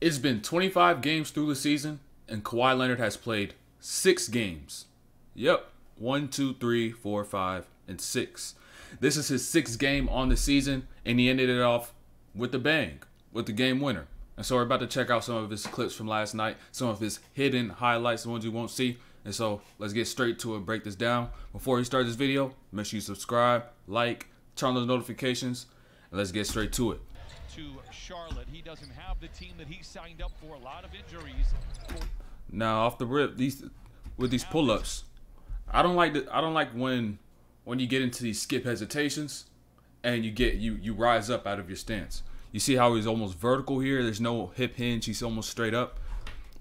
It's been 25 games through the season, and Kawhi Leonard has played 6 games. Yep. 1, 2, 3, 4, 5, and 6. This is his 6th game on the season, and he ended it off with a bang, with the game winner. And so we're about to check out some of his clips from last night, some of his hidden highlights, the ones you won't see. And so let's get straight to it, break this down. Before we start this video, make sure you subscribe, like, turn on those notifications, and let's get straight to it. To Charlotte, he doesn't have the team that he signed up for. A lot of injuries. Now off the rip, with these pull-ups, I don't like when you get into these skip hesitations and you rise up out of your stance. You see how he's almost vertical here. There's no hip hinge. He's almost straight up.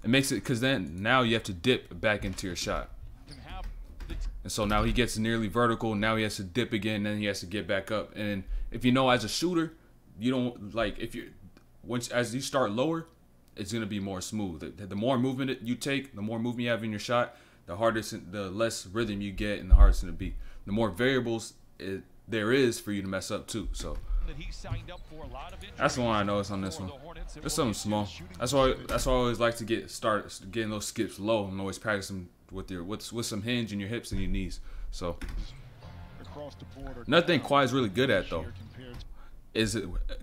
It makes it, because then now you have to dip back into your shot. And so now he gets nearly vertical. Now he has to dip again. Then he has to get back up. And if you know, as a shooter, you don't like, as you start lower, it's gonna be more smooth. The more movement you take, the more movement you have in your shot, the less rhythm you get, and the harder it's gonna be. The more variables there is for you to mess up too. So that's the one I noticed on this one. It's something small. That's why I always like to start getting those skips low and always practice them with some hinge in your hips and your knees. So another thing Kawhi's really good at though is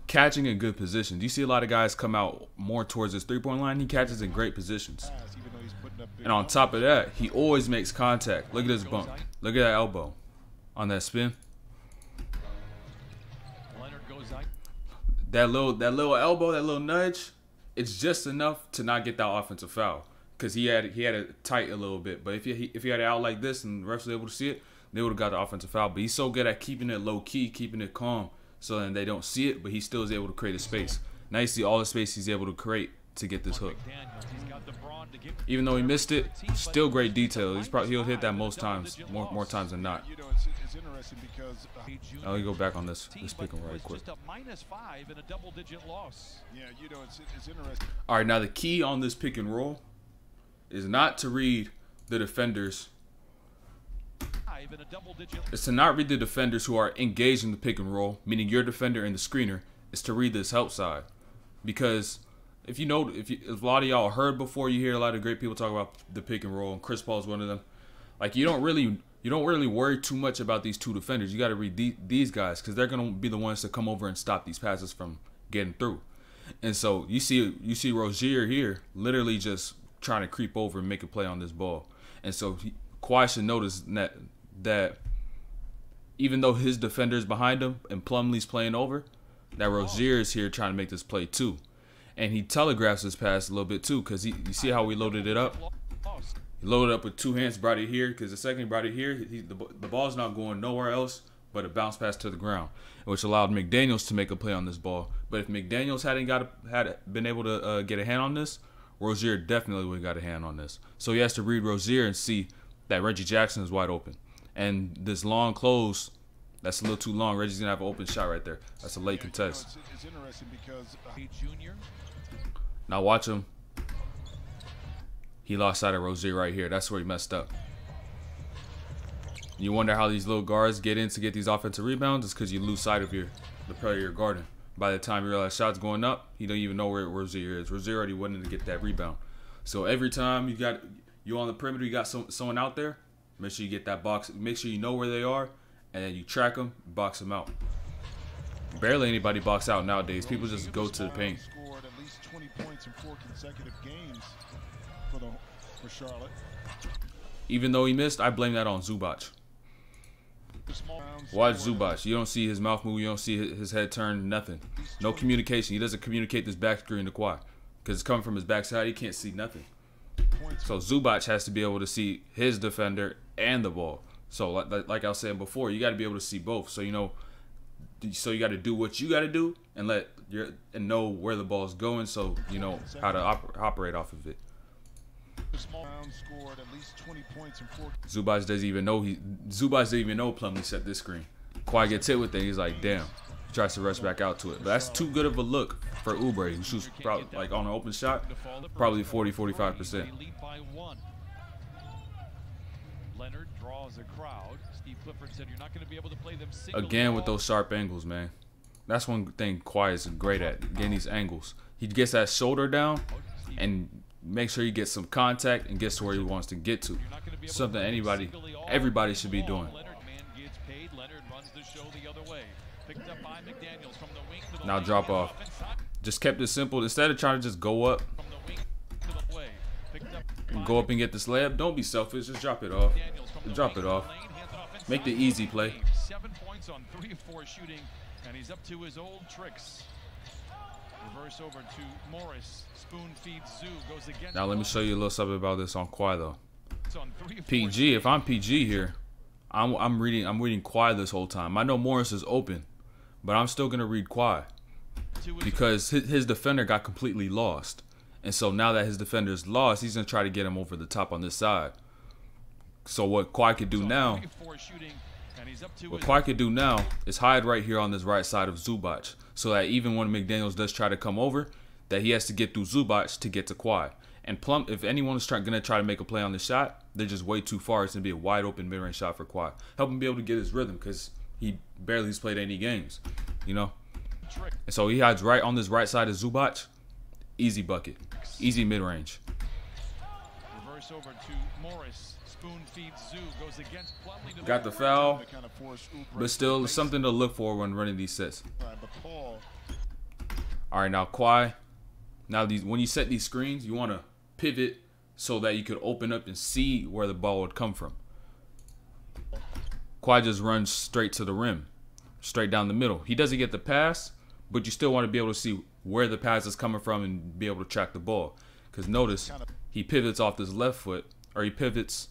catching in good positions. You see a lot of guys come out more towards his three-point line. He catches in great positions. And on top of that, he always makes contact. Look at this bump. Look at that elbow on that spin. That little elbow, that little nudge, it's just enough to not get that offensive foul. Because he had it tight a little bit. But if he had it out like this and the refs were able to see it, they would have got the offensive foul. But he's so good at keeping it low key, keeping it calm, so then they don't see it, but he still is able to create a space. Now you see all the space he's able to create to get this hook. Even though he missed it, still great detail. He'll hit that most times, more times than not. Now we go back on this pick and roll right quick. All right, now the key on this pick and roll is not to read the defenders. It's to not read the defenders who are engaged in the pick and roll, meaning your defender and the screener. Is to read this help side, because if a lot of y'all heard before, you hear a lot of great people talk about the pick and roll, and Chris Paul is one of them. Like you don't really worry too much about these two defenders. You got to read these guys, because they're gonna be the ones to come over and stop these passes from getting through. And so you see Rozier here literally just trying to creep over and make a play on this ball. And so Kawhi should notice that even though his defender's behind him and Plumlee's playing over, that Rozier is here trying to make this play too. And he telegraphs his pass a little bit too, because you see how we loaded it up? He loaded up with 2 hands, brought it here, because the second he brought it here, the ball's not going nowhere else but a bounce pass to the ground, which allowed McDaniels to make a play on this ball. But if McDaniels hadn't been able to get a hand on this, Rozier definitely would have got a hand on this. So he has to read Rozier and see that Reggie Jackson is wide open. And this long close, that's a little too long. Reggie's going to have an open shot right there. That's a late contest. Now watch him. He lost sight of Rozier right here. That's where he messed up. You wonder how these little guards get in to get these offensive rebounds? It's because you lose sight of the player you're guarding. By the time you realize shot's going up, you don't even know where Rozier is. Rozier already wanted to get that rebound. So every time you on the perimeter, you got someone out there, make sure you get that box. Make sure you know where they are, and then you track them, box them out. Barely anybody box out nowadays. People just go to the paint. Scored at least 20 points in 4 consecutive games for Charlotte. Even though he missed, I blame that on Zubac. Watch Zubac. You don't see his mouth move. You don't see his head turn. Nothing. No communication. He doesn't communicate this back screen to Kawhi, because it's coming from his backside. He can't see nothing. So Zubac has to be able to see his defender and the ball. So like I was saying before, you got to be able to see both. So you got to do what you got to do and know where the ball is going, so you know how to operate off of it. Zubac doesn't even know Plumlee set this screen. Kawhi gets hit with it. He's like, damn. He tries to rush back out to it, but that's too good of a look for Oubre, who shoots probably, like on an open shot, probably 40-45%. Leonard draws a crowd. Steve Clifford said you're not going to be able to play them again with those sharp angles, man. That's one thing Kawhi is great at, getting these angles. he gets that shoulder down and make sure he gets some contact and gets to where he wants to get to. Something everybody should be doing. Now drop off. Just kept it simple. Instead of trying to just go up and get this layup, don't be selfish. Just drop it off. Drop it off. Make the easy play. 7 points on 3 of 4 shooting, and he's up to his old tricks. Reverse over to Morris. Spoon feeds Zoo. Goes against. Now let me show you a little something about this on KAWHI though. PG. If I'm PG here, I'm reading KAWHI this whole time. I know Morris is open, but I'm still gonna read KAWHI because his defender got completely lost, and so now that his defender is lost, he's gonna try to get him over the top on this side. So what KAWHI could do now, is hide right here on this right side of Zubac, so that even when McDaniels does try to come over, that he has to get through Zubac to get to KAWHI. And Plum, if anyone is going to try to make a play on this shot, they're just way too far. It's going to be a wide open mid-range shot for KAWHI. Help him be able to get his rhythm because he barely has played any games, you know. And so he hides right on this right side of Zubac. Easy bucket. Easy mid-range. Reverse over to Morris. Spoon feeds Zoo. Goes against Plumlee. Got the foul, but still something to look for when running these sets. All right, now KAWHI. Now when you set these screens, you want to pivot so that you could open up and see where the ball would come from. KAWHI just runs straight to the rim, straight down the middle. He doesn't get the pass, but you still want to be able to see where the pass is coming from and be able to track the ball. Because notice he pivots off this left foot, or he pivots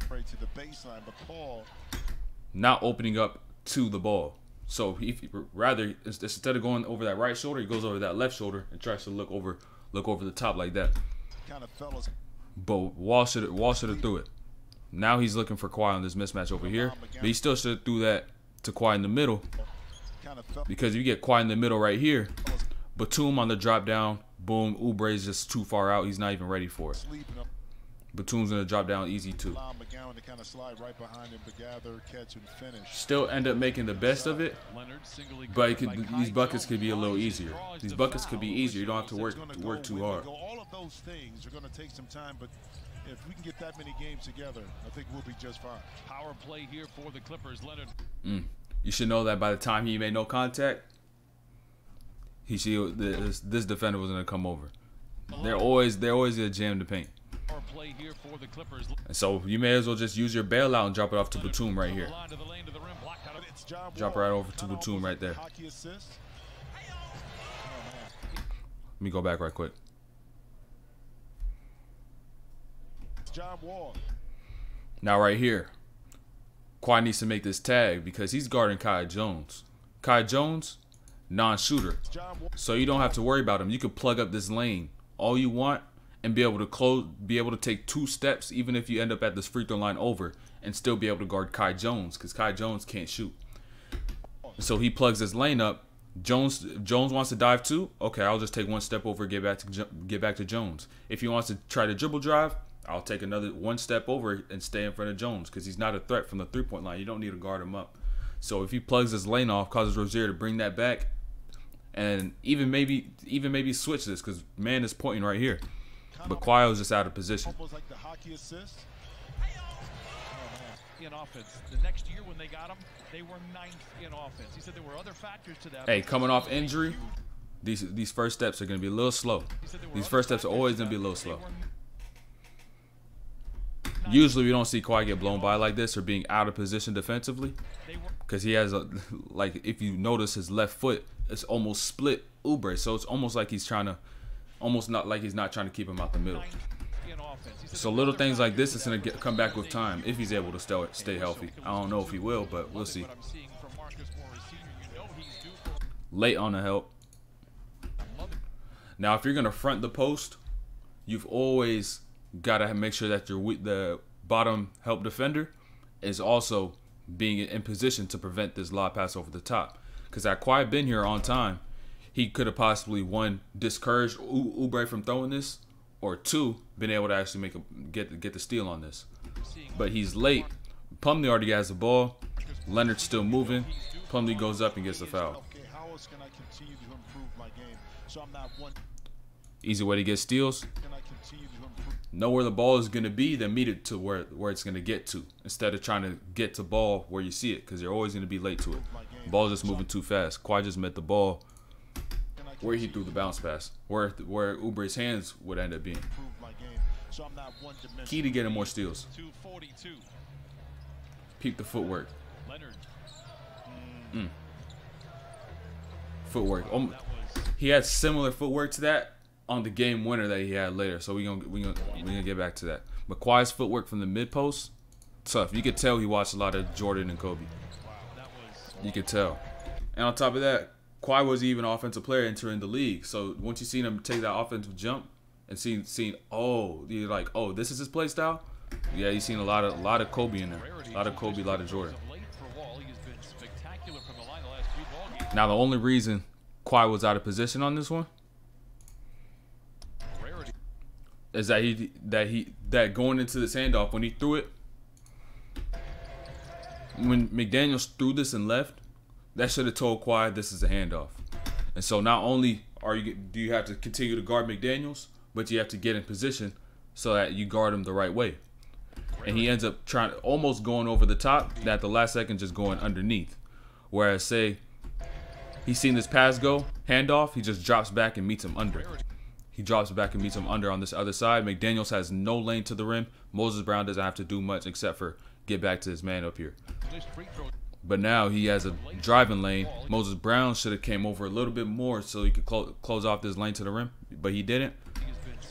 to the baseline, but Paul not opening up to the ball. So rather instead of going over that right shoulder, he goes over that left shoulder and tries to look over the top like that. But Wall should have threw it. Now he's looking for KAWHI on this mismatch over here, but he still should have threw that to KAWHI in the middle, because if you get KAWHI in the middle right here, Batum on the drop down, boom, Oubre is just too far out. He's not even ready for it. Batum's gonna drop down easy too. Still end up making the best of it, but these buckets could be a little easier. These buckets could be easier. You don't have to work too hard. All of those things are going to take some time, but if we can get that many games together, I think we'll be just fine. Power play here for the Clippers. Leonard. You should know that by the time he made no contact, this defender was gonna come over. They're always gonna jam the paint. Play here for the Clippers. And so you may as well just use your bailout and drop it off to Batum right here. Drop right over to Batum right there. Let me go back right quick. Now right here, KAWHI needs to make this tag because he's guarding Kai Jones. Kai Jones, non-shooter, so you don't have to worry about him. You can plug up this lane all you want and be able to take 2 steps, even if you end up at this free throw line over, and still be able to guard Kai Jones, because Kai Jones can't shoot. So he plugs his lane up. Jones wants to dive too. Okay, I'll just take 1 step over, get back to Jones. If he wants to try to dribble drive, I'll take another 1 step over and stay in front of Jones, because he's not a threat from the 3-point line. You don't need to guard him up. So if he plugs his lane off, causes Rozier to bring that back, and even maybe switch this, because man is pointing right here. But KAWHI was just out of position. Almost like the hockey assist. In offense. The next year when they got him, they were 9th in offense. He said there were other factors to that. Hey, coming off injury, these first steps are going to be a little slow. These first steps are always going to be a little slow. Usually we don't see KAWHI get blown by like this or being out of position defensively, because he has like, if you notice, his left foot is almost split Oubre, so it's almost like he's trying to. Almost not like he's not trying to keep him out the middle. So little things like this is going to come back with time if he's able to stay healthy. I don't know if he will, but we'll see. Late on the help. Now, if you're going to front the post, you've always got to make sure that the bottom help defender is also being in position to prevent this lob pass over the top. Because had KAWHI been here on time, he could have possibly, 1, discouraged Oubre from throwing this, or 2, been able to actually get the steal on this. But he's late. Plumlee already has the ball. Leonard's still moving. Plumlee goes up and gets the foul. Okay, how else can I continue to improve my game? So I'm not one. Easy way to get steals. Can I continue to improve? Know where the ball is going to be, then meet it to where it's going to get to, instead of trying to get to ball where you see it, because you're always going to be late to it. The ball's just moving too fast. Kawhi just met the ball where he threw the bounce pass, where Oubre's hands would end up being. Improve my game. So I'm not one dimensional. Key to getting more steals. 242. Peep the footwork. Leonard. Footwork. That was He had similar footwork to that on the game winner that he had later. So we're gonna get back to that. But Kawhi's footwork from the mid post, tough. You could tell he watched a lot of Jordan and Kobe. that was You could tell. And on top of that, Kawhi was even an offensive player entering the league. So once you seen him take that offensive jump and seen oh, you're like, oh, this is his play style. Yeah, you seen a lot of Kobe in there. A lot of Kobe, a lot of Jordan. late for Wall. He has been spectacular from the line the last few ball games. Now the only reason Kawhi was out of position on this one Rarity. is that going into this handoff, when he threw it, when McDaniels threw this and left, that should have told Kawhi this is a handoff. And so not only do you have to continue to guard McDaniels, but you have to get in position so that you guard him the right way. And he ends up almost going over the top, that at the last second just going underneath. Whereas say he's seen this pass go, handoff, he just drops back and meets him under. He drops back and meets him under on this other side. McDaniels has no lane to the rim. Moses Brown doesn't have to do much except for get back to his man up here. But now he has a driving lane. Moses Brown should have came over a little bit more so he could close off this lane to the rim, but he didn't.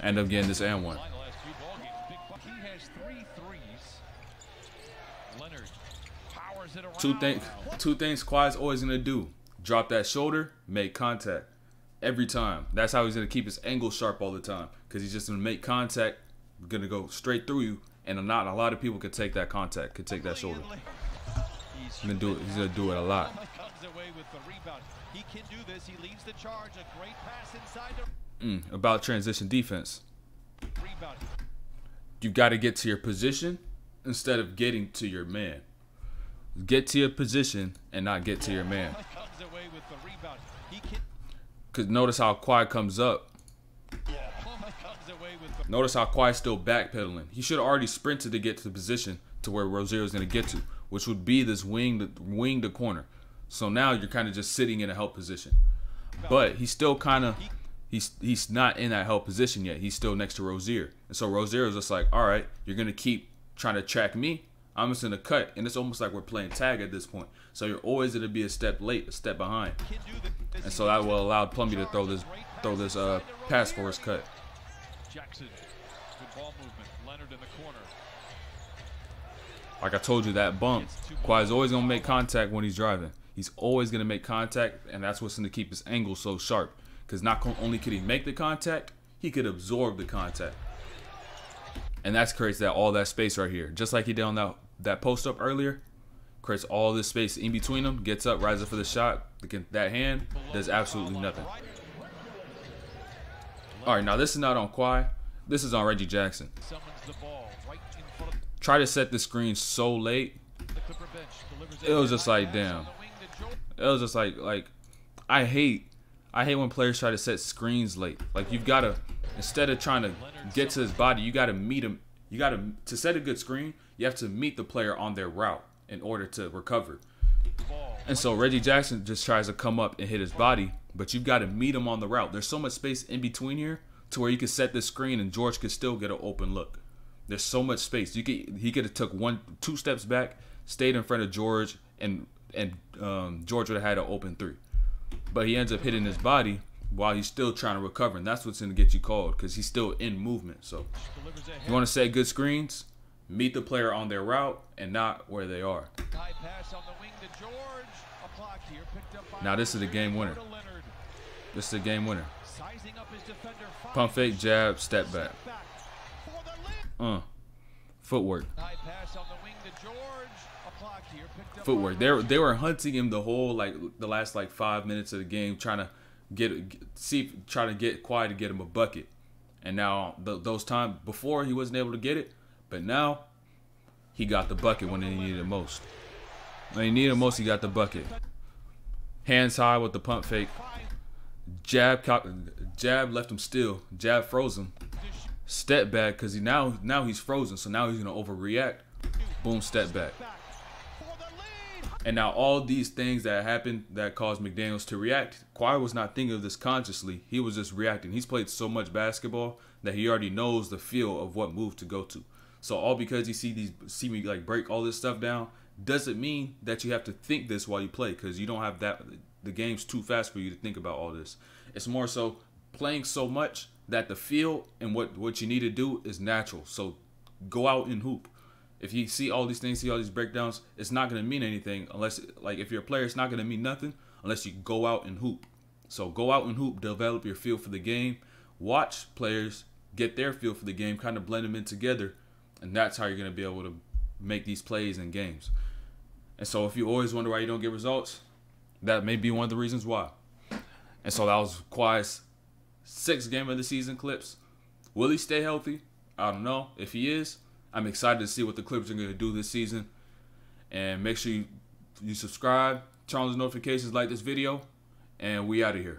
End up getting this and one. He has 3 threes. Leonard powers it around. Two things Kawhi's always gonna do: drop that shoulder, make contact every time. That's how he's gonna keep his angle sharp all the time, because he's just gonna make contact, gonna go straight through you, and not a lot of people could take that contact, could take that shoulder. He's gonna do it. He's gonna do it a lot. Comes away with the rebound. He can do this. He leads the charge. A great pass inside the About transition defense, rebound. you got to get to your position instead of getting to your man. Get to your position and not get to your man. Comes away with the rebound. He can. Because notice how Kawhi comes up. Comes away with the Notice how Kawhi's still backpedaling. He should have already sprinted to get to the position to where Rozier's going to get to, which would be this wing the corner. So now you're kind of just sitting in a help position. But he's still kind of, he's not in that help position yet. He's still next to Rozier. And so Rozier is just like, all right, you're going to keep trying to track me. I'm just going to cut. And it's almost like we're playing tag at this point. So you're always going to be a step late, a step behind. And so that will allow Plumlee to throw this pass for his cut. Jackson. Good ball movement. Leonard in the corner. Like I told you, that bump, Kawhi's always going to make contact when he's driving. He's always going to make contact, and that's what's going to keep his angle so sharp. Because not only could he make the contact, he could absorb the contact. And that creates all that space right here. Just like he did on that post-up earlier. Creates all this space in between them. Gets up, rises for the shot. That hand does absolutely nothing. All right, now this is not on Kawhi. This is on Reggie Jackson. Summons the ball right in front of Try to set the screen so late. the Clipper bench. Delivers It was just like, damn. It was just like I hate when players try to set screens late. Like, you've got to, instead of trying to get to his body, you got to meet him. To set a good screen, you have to meet the player on their route in order to recover. And so Reggie Jackson just tries to come up and hit his body, but you've got to meet him on the route. There's so much space in between here to where you could set this screen and George could still get an open look. There's so much space. He could have took 2 steps back, stayed in front of George, and George would have had an open 3. But he ends up hitting his body while he's still trying to recover, and that's what's going to get you called, because he's still in movement. So you want to set good screens, meet the player on their route and not where they are. High pass on the wing to George. A block here picked up by Now this is the game winner. Leonard. This is the game winner. Sizing up his defender. Pump fake, jab, step back. For the lead. Footwork. High pass on the wing to George. A block here picked up Footwork. by They were hunting him the whole the last 5 minutes of the game, trying to trying to get Kawhi to get him a bucket. And now those times before he wasn't able to get it, but now he got the bucket when he needed it most. When he needed it most, he got the bucket. Hands high with the pump fake. Jab left him still. Jab froze him. Step back because now he's frozen. So now he's gonna overreact. Boom, step back. And now all these things that happened that caused McDaniels to react, Kawhi was not thinking of this consciously. He was just reacting. He's played so much basketball that he already knows the feel of what move to go to. So all because you see me like break all this stuff down doesn't mean that you have to think this while you play, because you don't have that. The game's too fast for you to think about all this. It's more so playing so much that the feel and what you need to do is natural. So go out and hoop. If you see all these things, see all these breakdowns, it's not going to mean anything unless, like, if you're a player, it's not going to mean nothing unless you go out and hoop. So go out and hoop, develop your feel for the game, watch players get their feel for the game, kind of blend them in together, and that's how you're going to be able to make these plays in games. And so if you always wonder why you don't get results, that may be one of the reasons why. And so that was Kawhi's 6th game of the season clips. Will he stay healthy? I don't know. If he is, I'm excited to see what the Clippers are going to do this season. And make sure you subscribe, turn on the notifications, like this video, and we out of here.